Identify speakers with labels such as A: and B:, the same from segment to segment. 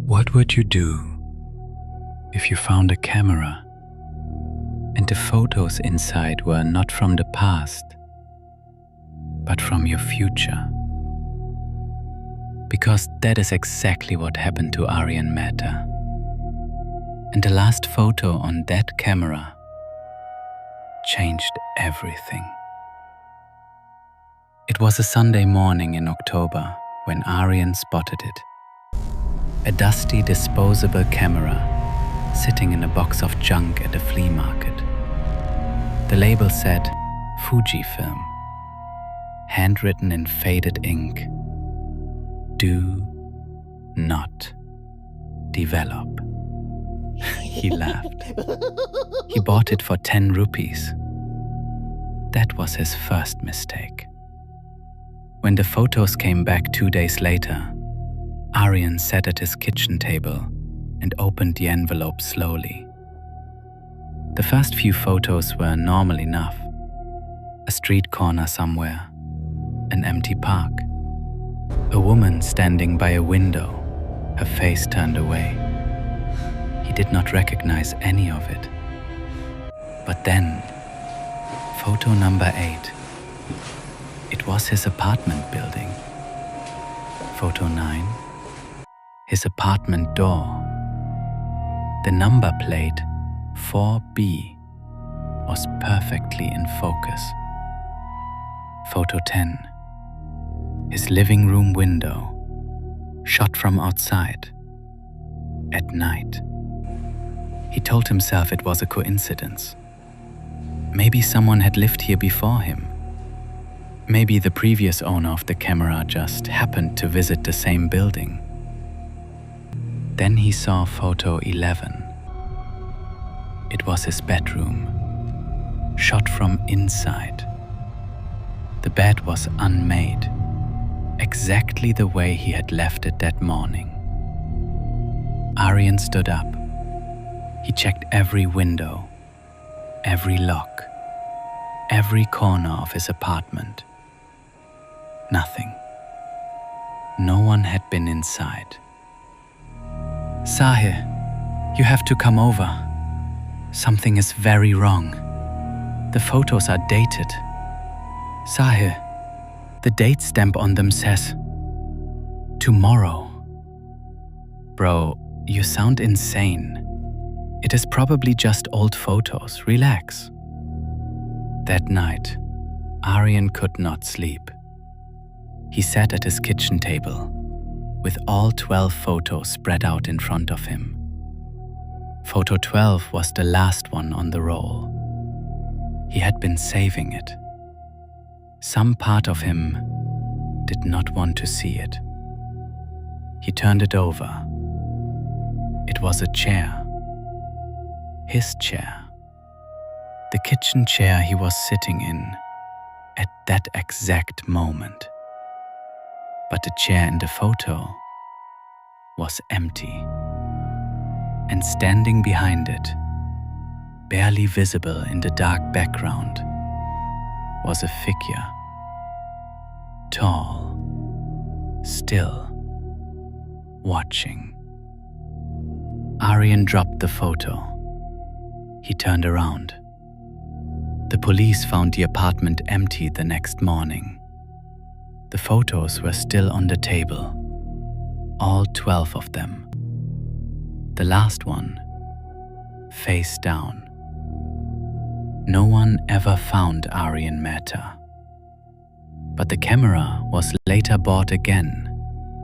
A: What would you do if you found a camera and the photos inside were not from the past, but from your future? Because that is exactly what happened to Aryan Mehta. And the last photo on that camera changed everything. It was a Sunday morning in October when Aryan spotted it. A dusty disposable camera sitting in a box of junk at a flea market. The label said Fujifilm, handwritten in faded ink. Do not develop. He laughed. He bought it for 10 rupees. That was his first mistake. When the photos came back 2 days later, Aryan sat at his kitchen table and opened the envelope slowly. The first few photos were normal enough. A street corner somewhere, an empty park, a woman standing by a window, her face turned away. He did not recognize any of it. But then, photo number 8. It was his apartment building. Photo 9. His apartment door. The number plate 4B was perfectly in focus. Photo 10. His living room window, shot from outside, at night. He told himself it was a coincidence. Maybe someone had lived here before him. Maybe the previous owner of the camera just happened to visit the same building. Then he saw photo 11. It was his bedroom, shot from inside. The bed was unmade, exactly the way he had left it that morning. Aryan stood up. He checked every window, every lock, every corner of his apartment. Nothing. No one had been inside. Sahir, you have to come over. Something is very wrong. The photos are dated. Sahir, the date stamp on them says tomorrow. Bro, you sound insane. It is probably just old photos. Relax. That night, Aryan could not sleep. He sat at his kitchen table, with all 12 photos spread out in front of him. Photo 12 was the last one on the roll. He had been saving it. Some part of him did not want to see it. He turned it over. It was a chair. His chair. The kitchen chair he was sitting in at that exact moment. But the chair in the photo was empty. And standing behind it, barely visible in the dark background, was a figure. Tall, still, watching. Aryan dropped the photo. He turned around. The police found the apartment empty the next morning. The photos were still on the table, all 12 of them. The last one, face down. No one ever found Aryan Mehta. But the camera was later bought again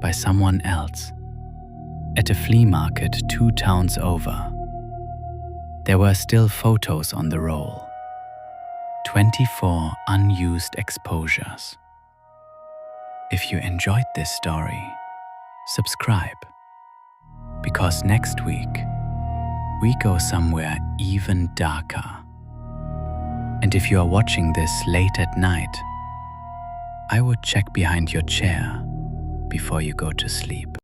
A: by someone else at a flea market 2 towns over. There were still photos on the roll. 24 unused exposures. If you enjoyed this story, subscribe. Because next week, we go somewhere even darker. And if you are watching this late at night, I would check behind your chair before you go to sleep.